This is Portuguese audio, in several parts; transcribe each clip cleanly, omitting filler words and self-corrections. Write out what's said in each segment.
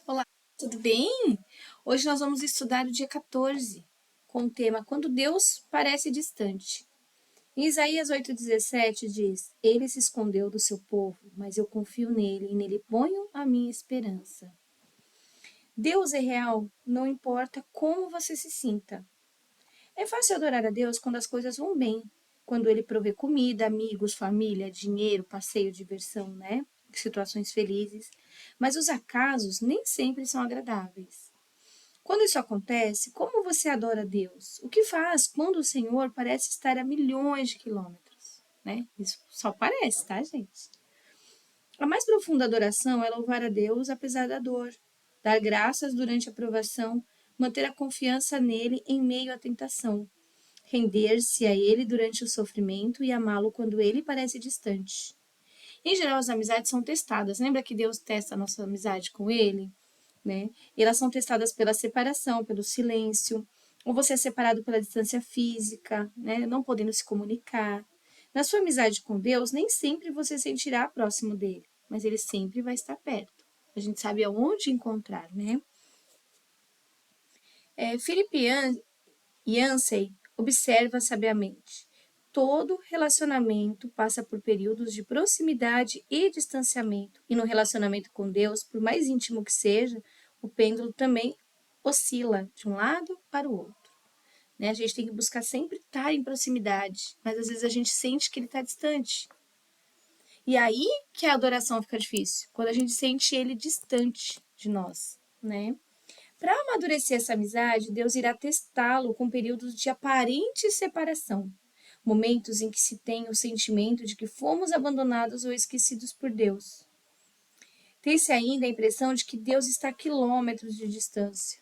Olá, tudo bem? Hoje nós vamos estudar o dia 14, com o tema Quando Deus parece distante. Em Isaías 8,17 diz: Ele se escondeu do seu povo, mas eu confio nele e nele ponho a minha esperança. Deus é real, não importa como você se sinta. É fácil adorar a Deus quando as coisas vão bem, quando ele provê comida, amigos, família, dinheiro, passeio, diversão, né? Situações felizes. Mas os acasos nem sempre são agradáveis. Quando isso acontece, como você adora a Deus? O que faz quando o Senhor parece estar a milhões de quilômetros? Né? Isso só parece, tá, gente? A mais profunda adoração é louvar a Deus apesar da dor, dar graças durante a provação, manter a confiança nele em meio à tentação, render-se a ele durante o sofrimento e amá-lo quando ele parece distante. Em geral, as amizades são testadas. Lembra que Deus testa a nossa amizade com ele? Né? E elas são testadas pela separação, pelo silêncio, ou você é separado pela distância física, né? Não podendo se comunicar. Na sua amizade com Deus, nem sempre você sentirá próximo dele, mas ele sempre vai estar perto. A gente sabe aonde encontrar, né? Philip Yancey observa sabiamente. Todo relacionamento passa por períodos de proximidade e distanciamento. E no relacionamento com Deus, por mais íntimo que seja, o pêndulo também oscila de um lado para o outro. Né? A gente tem que buscar sempre estar em proximidade, mas às vezes a gente sente que ele está distante. E aí que a adoração fica difícil, quando a gente sente ele distante de nós, né? Para amadurecer essa amizade, Deus irá testá-lo com períodos de aparente separação, momentos em que se tem o sentimento de que fomos abandonados ou esquecidos por Deus. Tem-se ainda a impressão de que Deus está a quilômetros de distância.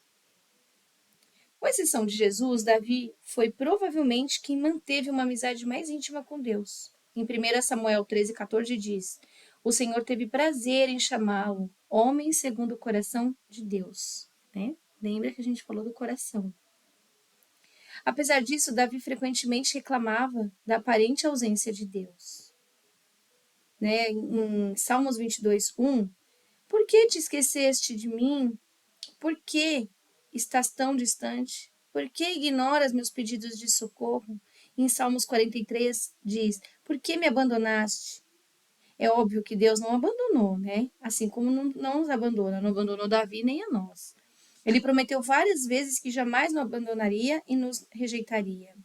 Com exceção de Jesus, Davi foi provavelmente quem manteve uma amizade mais íntima com Deus. Em 1 Samuel 13,14 diz: O Senhor teve prazer em chamá-lo, homem segundo o coração de Deus. Né? Lembra que a gente falou do coração. Apesar disso, Davi frequentemente reclamava da aparente ausência de Deus. Né? Em Salmos 22:1, por que te esqueceste de mim? Por que estás tão distante? Por que ignoras meus pedidos de socorro? Em Salmos 43 diz, por que me abandonaste? É óbvio que Deus não abandonou, né? Assim como não nos abandona, não abandonou Davi nem a nós. Ele prometeu várias vezes que jamais nos abandonaria e nos rejeitaria.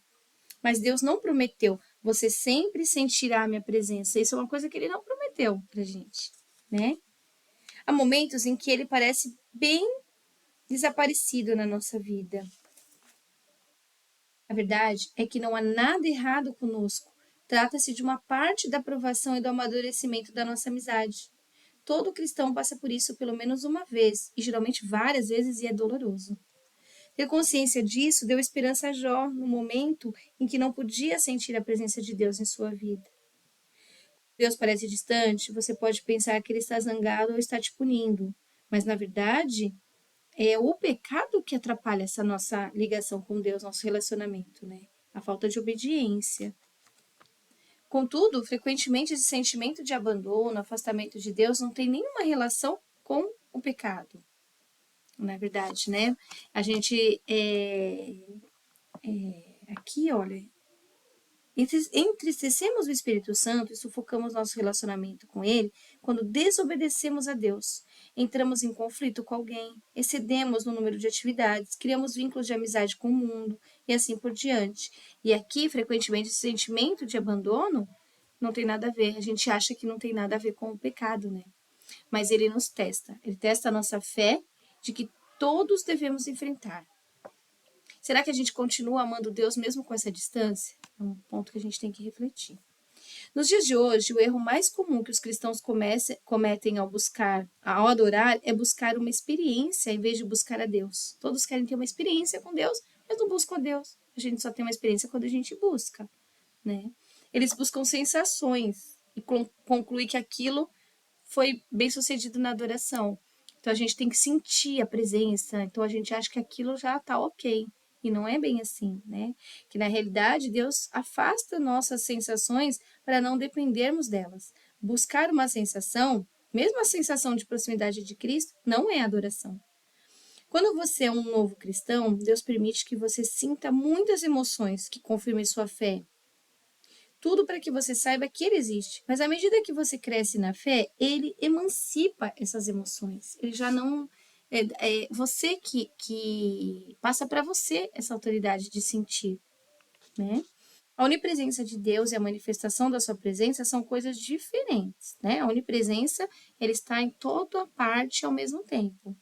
Mas Deus não prometeu, você sempre sentirá a minha presença. Isso é uma coisa que ele não prometeu pra gente, né? Há momentos em que ele parece bem desaparecido na nossa vida. A verdade é que não há nada errado conosco. Trata-se de uma parte da aprovação e do amadurecimento da nossa amizade. Todo cristão passa por isso pelo menos uma vez, e geralmente várias vezes, e é doloroso. Ter consciência disso deu esperança a Jó no momento em que não podia sentir a presença de Deus em sua vida. Deus parece distante, você pode pensar que ele está zangado ou está te punindo, mas na verdade é o pecado que atrapalha essa nossa ligação com Deus, nosso relacionamento, né? A falta de obediência. Contudo, frequentemente esse sentimento de abandono, afastamento de Deus não tem nenhuma relação com o pecado. Não é verdade, né? A gente aqui, olha, entristecemos o Espírito Santo e sufocamos nosso relacionamento com ele quando desobedecemos a Deus. Entramos em conflito com alguém, excedemos no número de atividades, criamos vínculos de amizade com o mundo e assim por diante. E aqui, frequentemente, esse sentimento de abandono não tem nada a ver. A gente acha que não tem nada a ver com o pecado, né? Mas ele nos testa. Ele testa a nossa fé de que todos devemos enfrentar. Será que a gente continua amando Deus mesmo com essa distância? É um ponto que a gente tem que refletir. Nos dias de hoje, o erro mais comum que os cristãos cometem ao adorar, é buscar uma experiência em vez de buscar a Deus. Todos querem ter uma experiência com Deus, mas não buscam a Deus. A gente só tem uma experiência quando a gente busca, né? Eles buscam sensações e concluem que aquilo foi bem sucedido na adoração. Então a gente tem que sentir a presença, então a gente acha que aquilo já está ok. E não é bem assim, né? Que na realidade Deus afasta nossas sensações para não dependermos delas. Buscar uma sensação Mesmo a sensação de proximidade de Cristo não é adoração. Quando você é um novo cristão, Deus permite que você sinta muitas emoções que confirmem sua fé. Tudo para que você saiba que ele existe. Mas à medida que você cresce na fé, ele emancipa essas emoções. Ele já não. Você que passa para você essa autoridade de sentir, né? A onipresença de Deus e a manifestação da sua presença são coisas diferentes, né? A onipresença, ele está em toda parte ao mesmo tempo,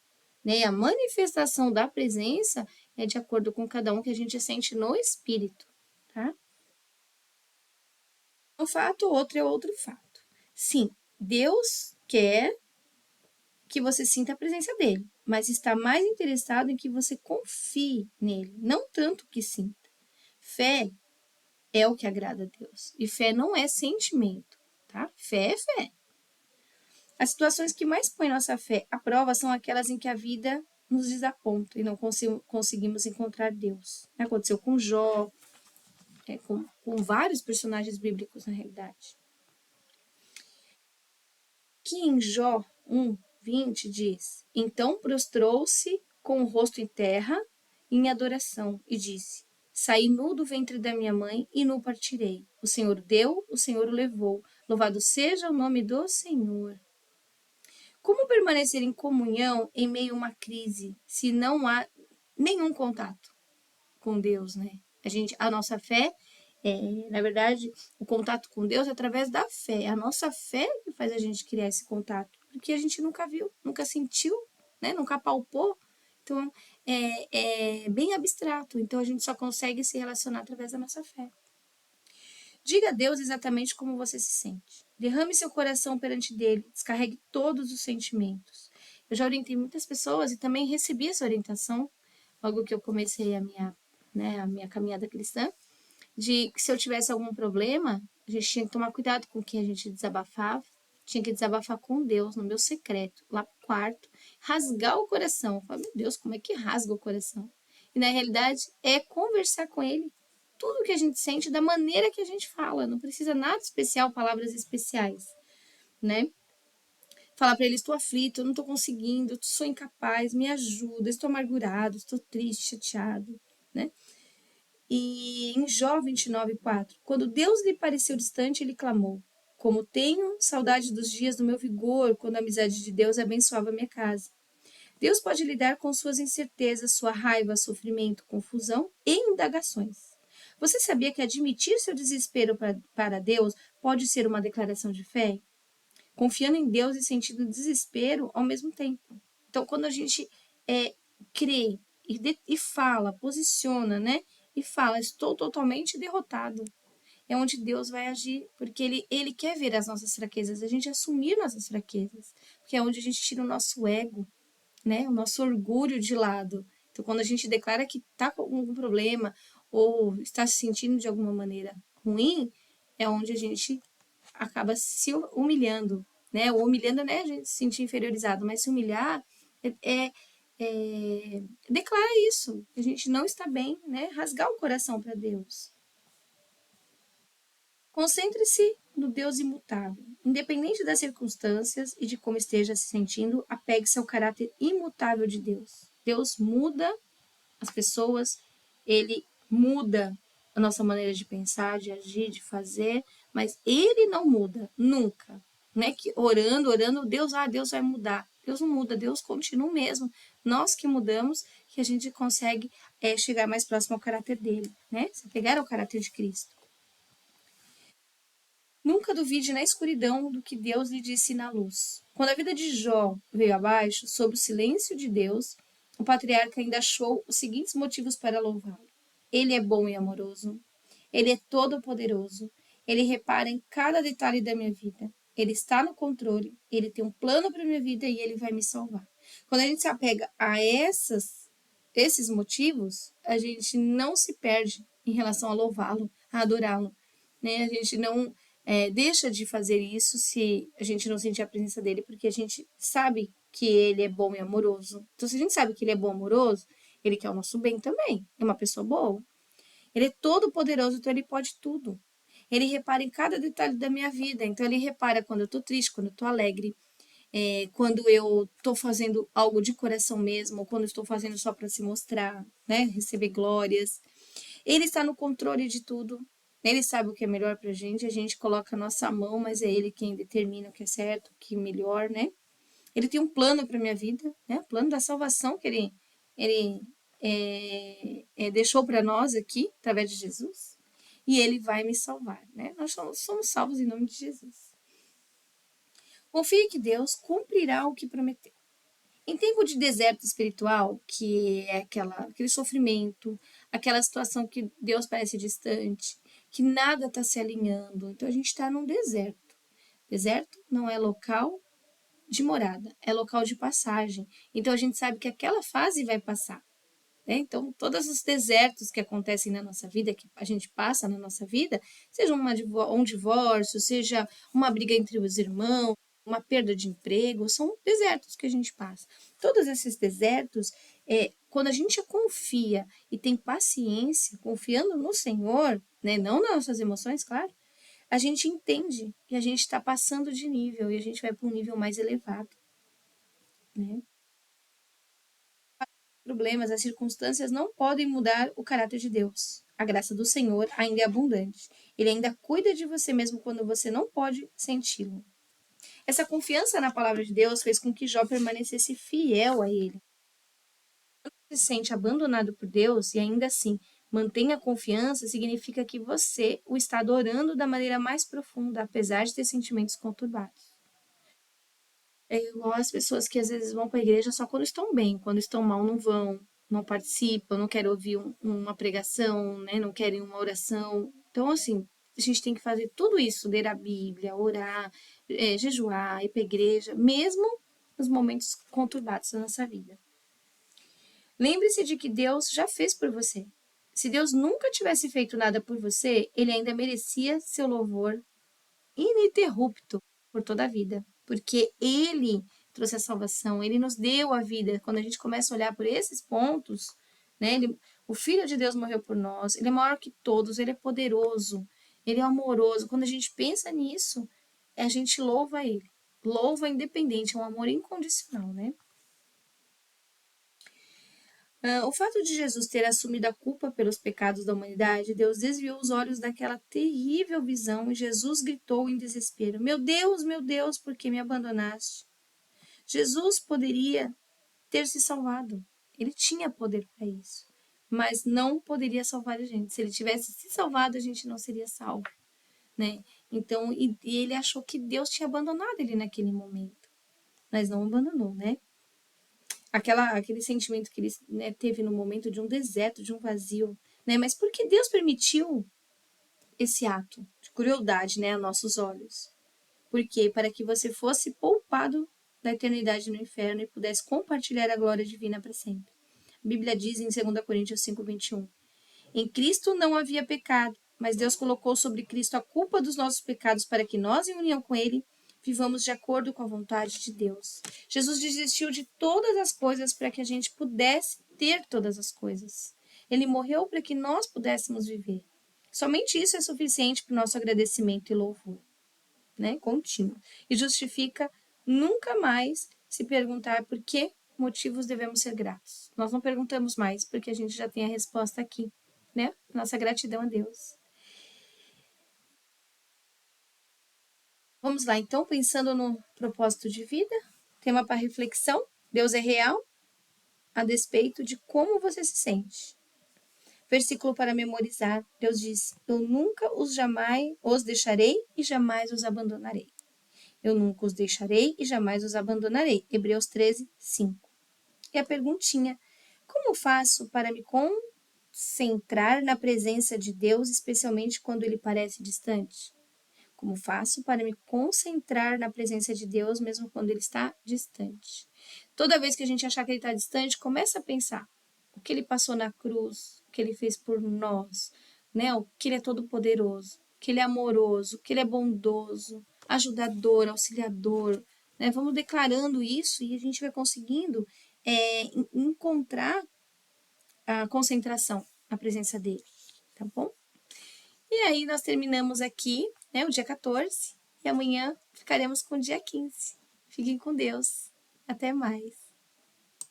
né? A manifestação da presença é de acordo com cada um que a gente sente no espírito, tá? Um fato, outro é outro fato. Sim, Deus quer que você sinta a presença dele, mas está mais interessado em que você confie nele, não tanto que sinta. Fé é o que agrada a Deus. E fé não é sentimento, tá? Fé é fé. As situações que mais põem nossa fé à prova são aquelas em que a vida nos desaponta e não conseguimos encontrar Deus. Aconteceu com Jó, com vários personagens bíblicos na realidade. Que em Jó 1:20 diz: Então prostrou-se com o rosto em terra, em adoração, e disse: Saí nu do ventre da minha mãe e nu partirei. O Senhor deu, o Senhor o levou. Louvado seja o nome do Senhor. Como permanecer em comunhão em meio a uma crise se não há nenhum contato com Deus, né? A nossa fé, na verdade, o contato com Deus é através da fé. É a nossa fé que faz a gente criar esse contato, porque a gente nunca viu, nunca sentiu, né? Nunca palpou. Então, é bem abstrato. Então, a gente só consegue se relacionar através da nossa fé. Diga a Deus exatamente como você se sente. Derrame seu coração perante dele, descarregue todos os sentimentos. Eu já orientei muitas pessoas e também recebi essa orientação logo que eu comecei a minha caminhada cristã, de que se eu tivesse algum problema, a gente tinha que tomar cuidado com quem a gente desabafava, tinha que desabafar com Deus, no meu secreto, lá pro quarto, rasgar o coração. Eu falei, meu Deus, como é que rasga o coração? E na realidade é conversar com ele tudo que a gente sente da maneira que a gente fala, não precisa nada especial, palavras especiais, né? Falar para ele, estou aflito, eu não estou conseguindo, eu sou incapaz, me ajuda, estou amargurado, estou triste, chateado, né? E em Jó 29:4, quando Deus lhe pareceu distante, ele clamou: Como tenho saudade dos dias do meu vigor, quando a amizade de Deus abençoava a minha casa. Deus pode lidar com suas incertezas, sua raiva, sofrimento, confusão e indagações. Você sabia que admitir seu desespero para Deus pode ser uma declaração de fé? Confiando em Deus e sentindo desespero ao mesmo tempo. Então, quando a gente crê e fala, posiciona, né? E fala, estou totalmente derrotado. É onde Deus vai agir, porque ele quer ver as nossas fraquezas, a gente assumir nossas fraquezas, porque é onde a gente tira o nosso ego, né? O nosso orgulho de lado. Então, quando a gente declara que está com algum problema ou está se sentindo de alguma maneira ruim, é onde a gente acaba se humilhando, né? O humilhando não é a gente se sentir inferiorizado, mas se humilhar declara isso, que a gente não está bem, né? Rasgar o coração para Deus. Concentre-se no Deus imutável. Independente das circunstâncias e de como esteja se sentindo, apegue-se ao caráter imutável de Deus. Deus muda as pessoas, ele muda a nossa maneira de pensar, de agir, de fazer, mas ele não muda, nunca. Não é que orando, Deus vai mudar. Deus não muda, Deus continua o mesmo. Nós que mudamos, que a gente consegue chegar mais próximo ao caráter dele, né? Se pegar ao caráter de Cristo. Nunca duvide na escuridão do que Deus lhe disse na luz. Quando a vida de Jó veio abaixo, sob o silêncio de Deus, o patriarca ainda achou os seguintes motivos para louvá-lo. Ele é bom e amoroso. Ele é todo-poderoso. Ele repara em cada detalhe da minha vida. Ele está no controle. Ele tem um plano para minha vida e ele vai me salvar. Quando a gente se apega a esses motivos, a gente não se perde em relação a louvá-lo, a adorá-lo. Né? A gente não deixa de fazer isso se a gente não sentir a presença dele, porque a gente sabe que ele é bom e amoroso. Então, se a gente sabe que ele é bom e amoroso, ele quer o nosso bem também. É uma pessoa boa. Ele é todo poderoso, então ele pode tudo. Ele repara em cada detalhe da minha vida. Então, ele repara quando eu tô triste, quando eu tô alegre. quando eu estou fazendo algo de coração mesmo, ou quando estou fazendo só para se mostrar, né? Receber glórias. Ele está no controle de tudo. Ele sabe o que é melhor para a gente coloca a nossa mão, mas é ele quem determina o que é certo, o que é melhor, né? Ele tem um plano para minha vida, né? O plano da salvação que ele deixou para nós aqui, através de Jesus. E ele vai me salvar, né? Nós somos salvos em nome de Jesus. Confie que Deus cumprirá o que prometeu. Em tempo de deserto espiritual, que é aquele sofrimento, aquela situação que Deus parece distante, que nada está se alinhando, então a gente está num deserto. Deserto não é local de morada, é local de passagem. Então a gente sabe que aquela fase vai passar. Né? Então, todos os desertos que acontecem na nossa vida, que a gente passa na nossa vida, seja um divórcio, seja uma briga entre os irmãos, uma perda de emprego, são desertos que a gente passa. Todos esses desertos, quando a gente confia e tem paciência, confiando no Senhor, né, não nas nossas emoções, claro, a gente entende que a gente está passando de nível e a gente vai para um nível mais elevado. Né? Problemas, as circunstâncias não podem mudar o caráter de Deus. A graça do Senhor ainda é abundante. Ele ainda cuida de você mesmo quando você não pode senti-lo. Essa confiança na palavra de Deus fez com que Jó permanecesse fiel a ele. Quando você se sente abandonado por Deus e ainda assim mantém a confiança, significa que você o está adorando da maneira mais profunda, apesar de ter sentimentos conturbados. É igual as pessoas que às vezes vão para a igreja só quando estão bem, quando estão mal não vão, não participam, não querem ouvir uma pregação, né? Não querem uma oração. Então, assim, a gente tem que fazer tudo isso, ler a Bíblia, orar, jejuar, ir para a igreja, mesmo nos momentos conturbados da nossa vida. Lembre-se de que Deus já fez por você. Se Deus nunca tivesse feito nada por você, ele ainda merecia seu louvor ininterrupto por toda a vida, porque ele trouxe a salvação, ele nos deu a vida. Quando a gente começa a olhar por esses pontos, né, o Filho de Deus morreu por nós, ele é maior que todos, ele é poderoso, ele é amoroso. Quando a gente pensa nisso, a gente louva ele, louva independente, é um amor incondicional, né? O fato de Jesus ter assumido a culpa pelos pecados da humanidade, Deus desviou os olhos daquela terrível visão e Jesus gritou em desespero: meu Deus, por que me abandonaste? Jesus poderia ter se salvado. Ele tinha poder para isso. Mas não poderia salvar a gente. Se ele tivesse se salvado, a gente não seria salvo. Né? Então, e ele achou que Deus tinha abandonado ele naquele momento. Mas não abandonou, né? Aquele sentimento que ele, né, teve no momento de um deserto, de um vazio, né? Mas por que Deus permitiu esse ato de crueldade, né, a nossos olhos? Por quê? Para que você fosse poupado da eternidade no inferno e pudesse compartilhar a glória divina para sempre. A Bíblia diz em 2 Coríntios 5:21, em Cristo não havia pecado, mas Deus colocou sobre Cristo a culpa dos nossos pecados para que nós, em união com Ele, vivamos de acordo com a vontade de Deus. Jesus desistiu de todas as coisas para que a gente pudesse ter todas as coisas. Ele morreu para que nós pudéssemos viver. Somente isso é suficiente para o nosso agradecimento e louvor, né? Contínuo. E justifica nunca mais se perguntar por que motivos devemos ser gratos. Nós não perguntamos mais, porque a gente já tem a resposta aqui, né? Nossa gratidão a Deus. Vamos lá, então, pensando no propósito de vida, tema para reflexão: Deus é real a despeito de como você se sente. Versículo para memorizar: Deus diz: eu nunca os deixarei e jamais os abandonarei. Eu nunca os deixarei e jamais os abandonarei. Hebreus 13, 5. E a perguntinha: como faço para me concentrar na presença de Deus, especialmente quando ele parece distante? Como faço para me concentrar na presença de Deus, mesmo quando ele está distante? Toda vez que a gente achar que ele está distante, começa a pensar o que ele passou na cruz, o que ele fez por nós, né? O que ele é todo poderoso, que ele é amoroso, que ele é bondoso, ajudador, auxiliador, né? Vamos declarando isso e a gente vai conseguindo encontrar a concentração na presença dele, tá bom? E aí nós terminamos aqui, né, o dia 14, e amanhã ficaremos com o dia 15. Fiquem com Deus. Até mais.